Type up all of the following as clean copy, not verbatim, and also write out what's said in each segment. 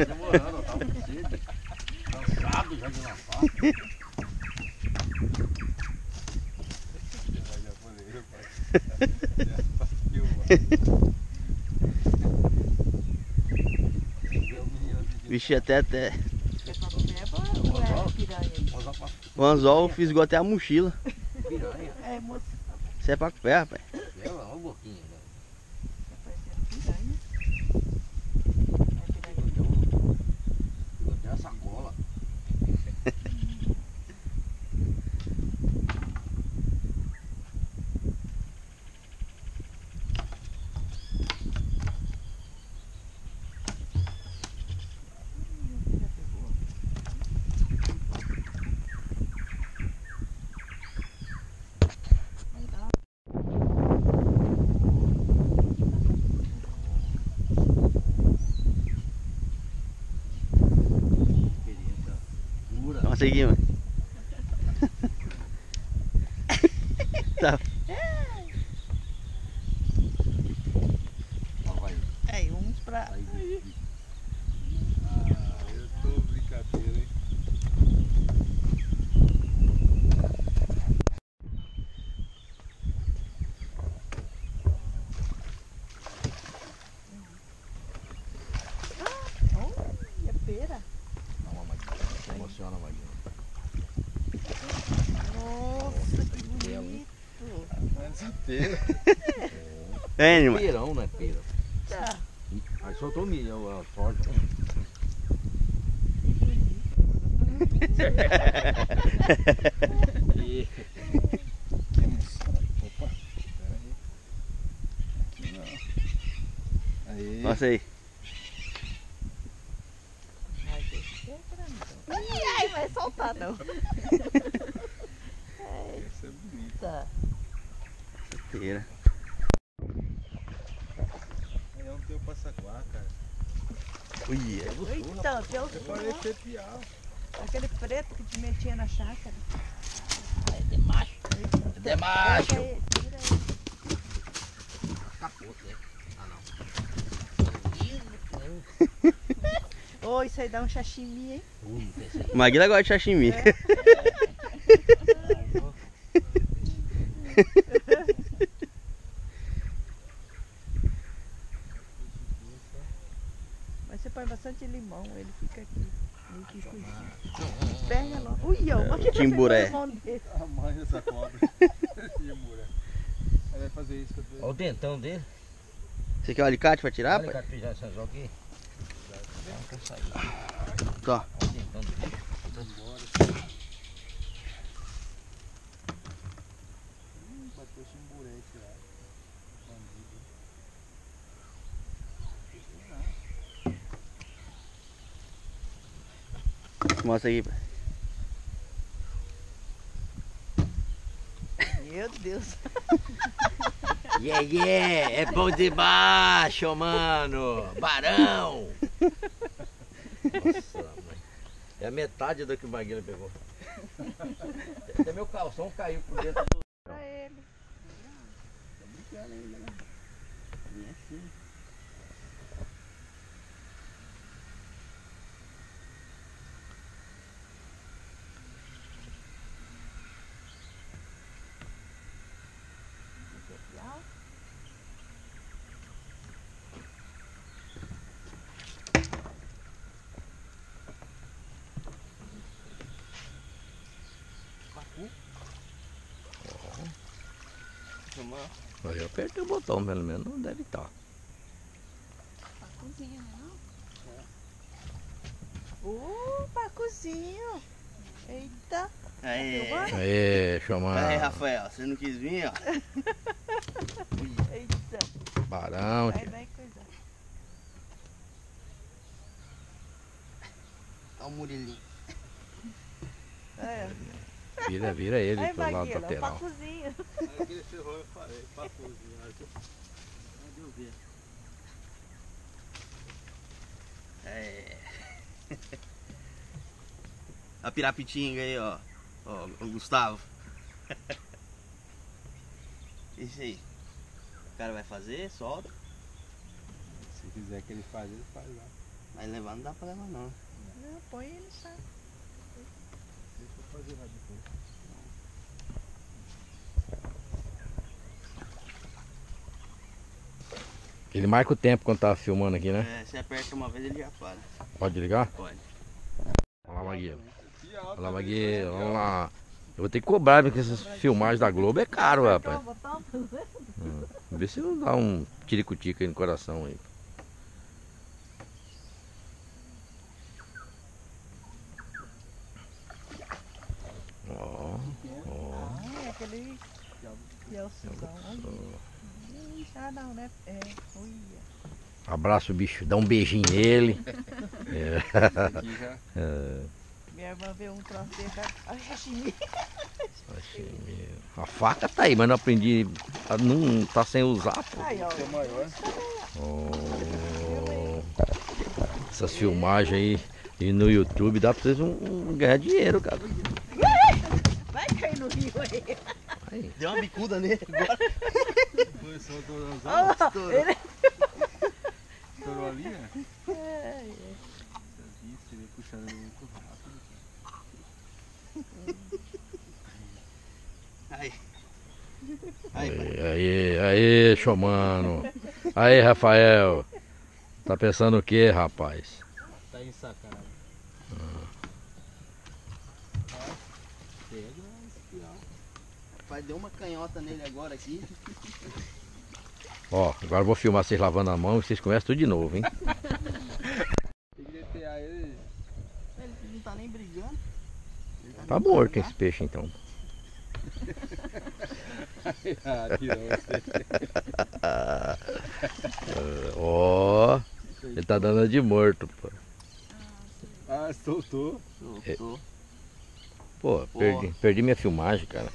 demorando, eu tava com sede. Cansado já de lavar. Vixe, até. É pra comer ou é piranha? O anzol fisgou até a mochila. Piranha. É, moça. Isso é pra pé, rapaz. Ela, olha o boquinho, né? Parece piranha. É piranha. Pegou até a sacola. Experiência pura. Nossa, aqui, mano. Tá. Ó, vai. É, uns pra... Aí, Eu tô brincadeira, hein? Olha, pera. Calma, Maguinha. Se emociona, Maguinha. Nossa, que bonito. Mas inteira. É, mano. Pirão, não é pera. Tá. Aí soltou milho, a sorte. Que emoção. Opa, pera aí. Aqui não. Aí. Nossa aí. Ai, deixa eu grandão. Ai, vai soltar não. Essa é bonita. Tá. Inteira. Aí eu não tenho passaguá, cara. Ui, Então, tem Eu falei ser piau. aquele preto que te metia na chácara. É de macho. É de macho. Tira aí, tira aí. Capoto, né? Ah, não. Ô, isso aí dá um sashimi, hein? Ui, pensei. o Maguila gosta de sashimi. É. Mas você põe bastante limão, ele fica aqui. Meio que cozido. Pega logo. Ui, ó, mas que Timburé. você pegou na mão dele? A mãe dessa cobra. E a mulher. Ela vai fazer isso que eu tô. Olha o dentão dele. Você quer um alicate pra tirar, Olha o pai? carpijão desse anzol aqui. Não quer sair. Tó. Olha o dentão dele. Bateu chimburete lá. Mostra aqui, pai. Meu Deus. Yeah, yeah, é bom demais, mano. Barão. Nossa, mãe. É a metade do que o Maguila pegou. Até meu calção caiu por dentro do... Pra ele. Tá brincando ainda, né? Vem assim. Eu apertei o botão, pelo menos não deve estar. Pacuzinho, né não? Pacuzinho. Eita. Aí. Aê, Aí, chamando. Rafael, você não quis vir, ó. Eita. Barão, Vai, tio. vai coisar. Olha o Murilinho. É. Vira ele Aí, pro lado Maguila, lateral. pacuzinho. Aquele ferrou, eu falei. Papozinho. Cadê eu ver? É. A pirapitinga aí, ó. Ó, o Gustavo. Isso aí. O cara vai fazer, solta. Se quiser que ele faz lá. Aí levar não dá pra levar não. Não, põe ele no saco. Deixa eu fazer lá depois. Ele marca o tempo quando tá filmando aqui, né? É, você aperta uma vez ele já para. Pode ligar? Pode. Olha lá, Maguila. Que alto, Olha lá, né? Maguila. Vamos lá. Eu vou ter que cobrar, porque essas filmagens da Globo é caro, rapaz. Vê se não dá um tiricutica aí no coração aí. Ó, ó. Ah, é aquele Piaucizão. Ah, não, né? É, olha. Abraça o bicho, dá um beijinho nele. Aqui já. Minha irmã vê um troço dele, ai, sashimi. A faca tá aí, mas não aprendi. Não tá sem usar, pô. Aí, ó. Seu maior. Oh, essas filmagens aí e no YouTube dá pra vocês ganhar dinheiro, cara. Vai cair no rio aí. Aí. Deu uma bicuda nele agora. Foi só o Ó, ele... estourou ali, né? É, Você veio puxando ele muito rápido. Aí. Aí, pai. Aí, Xomano. Aí, Rafael. Tá pensando o que, rapaz? Tá ensacado. Pega a espiral. Pai, deu uma canhota nele agora aqui. Ó, agora eu vou filmar vocês lavando a mão e vocês começam tudo de novo, hein? Tem que detear ele. Ele não tá nem brigando. Ele Tá nem morto brigando, esse peixe então. Ah, tirou você. Ó, ele tá dando de morto, pô. Ah, soltou. Soltou. Pô, perdi minha filmagem, cara.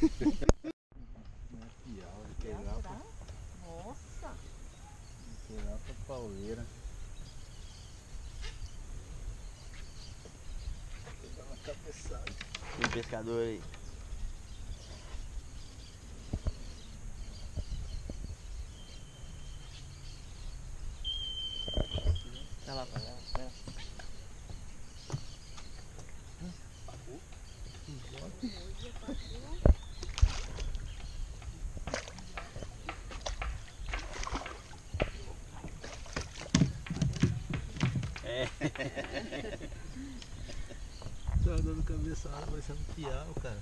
nossa. Tirar pra pauleira. Dá uma cabeçada. Tem pescador aí. Vai lá, pai. Vai lá. Tá dando cabeçada, parecendo um piau, cara.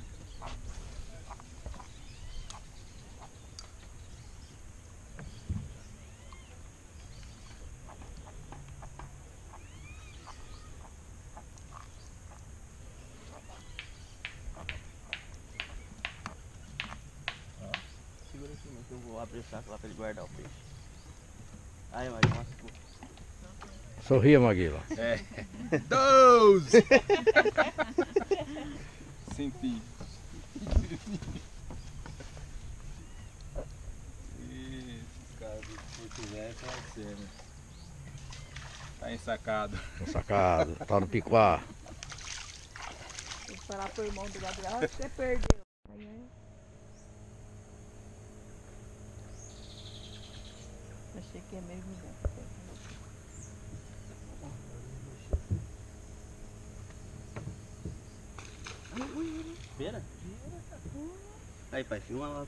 Segura aqui, mano, que eu vou abrir o saco lá pra ele guardar o peixe. Aí, mas machucou. Sorria, Maguila. 12! Senti. Esses caras do Porto Velho vai ser, né? Tá ensacado. Tá sacado, tá no picuá. Tem que falar pro irmão do Gabriel, "Ah, você perdeu." Aí, achei que é mesmo, né? Pera? Aí, pai, filma lá.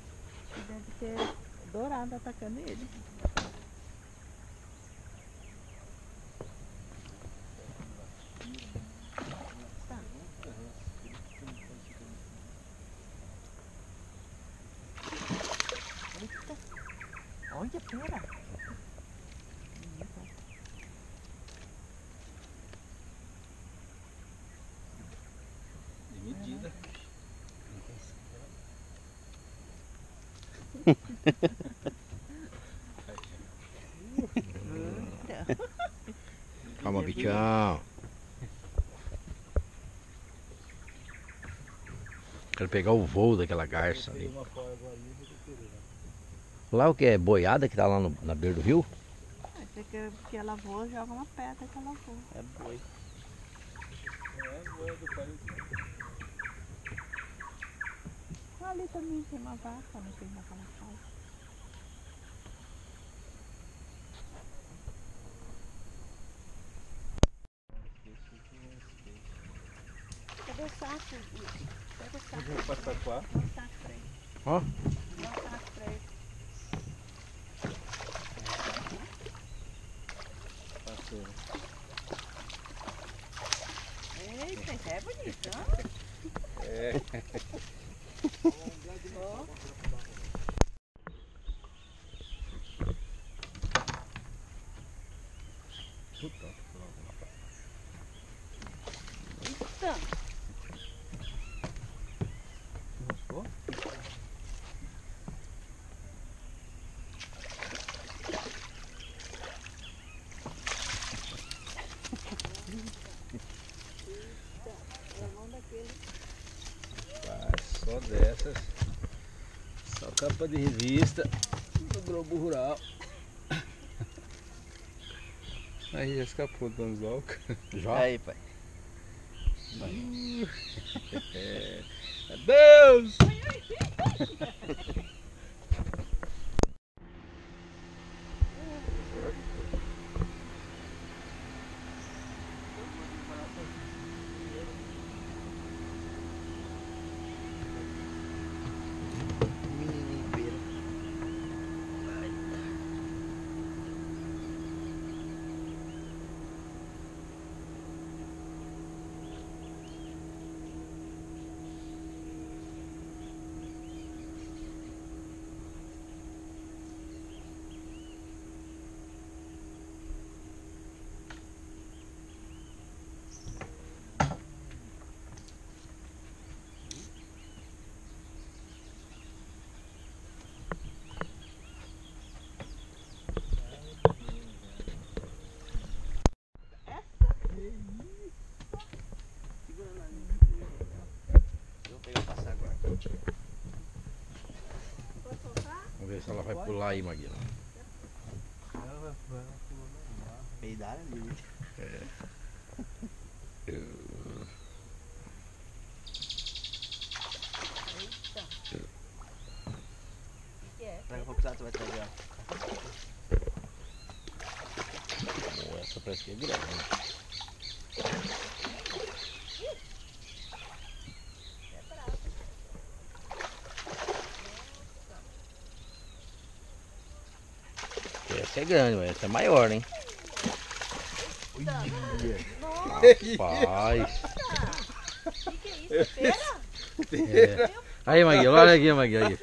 Deve ter dourado atacando ele. Tá. Eita. Olha, pera. De medida. Calma, bichão. Quero pegar o voo daquela garça ali. Lá o que é? Boiada que tá lá na beira do rio? Que ela voa, joga uma pedra que ela voa. É boi. É, boa do pai. Ali também tem uma vaca, não tem naquela casa. Pega o saco. Vou passar com a Dá um saco pra ele. Ó. Dá um saco pra ele. passeio. Eita, isso é bonito, ó. É. Ó. Eita. Gostou? Só dessas. Só capa de revista do Globo Rural. Aí já escapou do anzol. Já? Aí, pai. Adeus! Menininho beira. Vou pegar o passar agora. Vamos ver se ela vai pular aí, Maguila. Peidar ali. Que é? Daqui a pouco você vai trazer, ó. Pô, essa parece que é grande. Essa é grande, mas essa é maior, hein? Rapaz. Que é isso? Pera? É. Aí, Maguila, olha aqui, Maguila. Aí.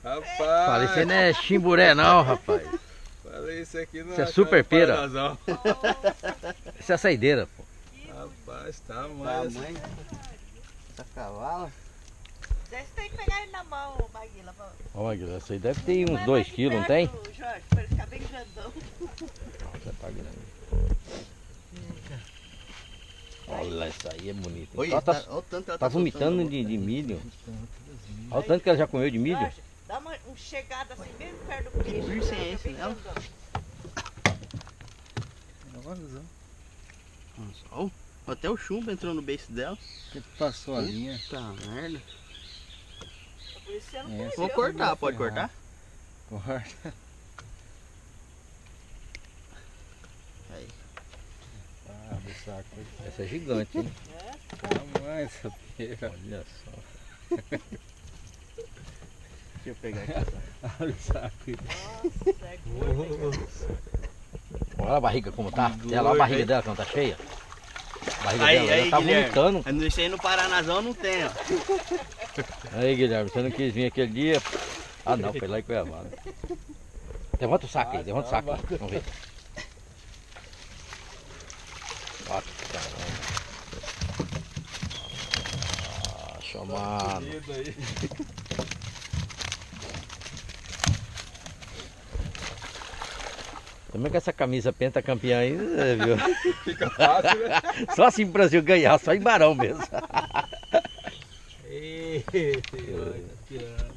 Rapaz! Falei, isso aí não é chimburé não, rapaz. Falei isso aqui não Isso é super pera. Paranazão. Isso é saideira, pô. Rapaz, tá mais. Tamanho. Essa cavala. Você tem que pegar ele na mão, Maguila. Ó, Maguila, essa aí deve ter uns 2 quilos, não tem? Jorge, pra ele ficar bem grandão. Nossa, tá grande. Olha, essa aí é bonita. Olha, Ela tá, olha o tanto que ela tá soltando vomitando na de boca. milho. Olha o tanto que ela já comeu de milho. Jorge, dá uma chegada assim, bem perto do peixe. piercing é esse bem nela? grandão. Nossa, ó, até o chumbo entrou no beiço dela. Que passou a linha. Tá merda. Por isso você não É, perdeu. Vou cortar, pode ferrar. cortar? Corta. Aí. Ah, do saco. Essa é gigante, hein? Tamanho essa pera. Olha só. Deixa eu pegar aqui. Olha o saco. Nossa, é gordo. Olha a barriga como tá. Olha lá a barriga dela como tá cheia. A barriga Aí, dela, aí, ela tá Guilherme. vomitando. Isso aí no Paranazão não tem, ó. Aí, Guilherme, você não quis vir aquele dia. Ah, não, foi lá em Cuiabá. Levanta o saco aí, levanta o saco. Vamos ver. Ah, caramba. Ah, chamado. Medo aí. Também com essa camisa pentacampeã aí, viu? Fica fácil, né? Só assim pro Brasil ganhar, só em Barão mesmo. Eita, olha, tá tirando.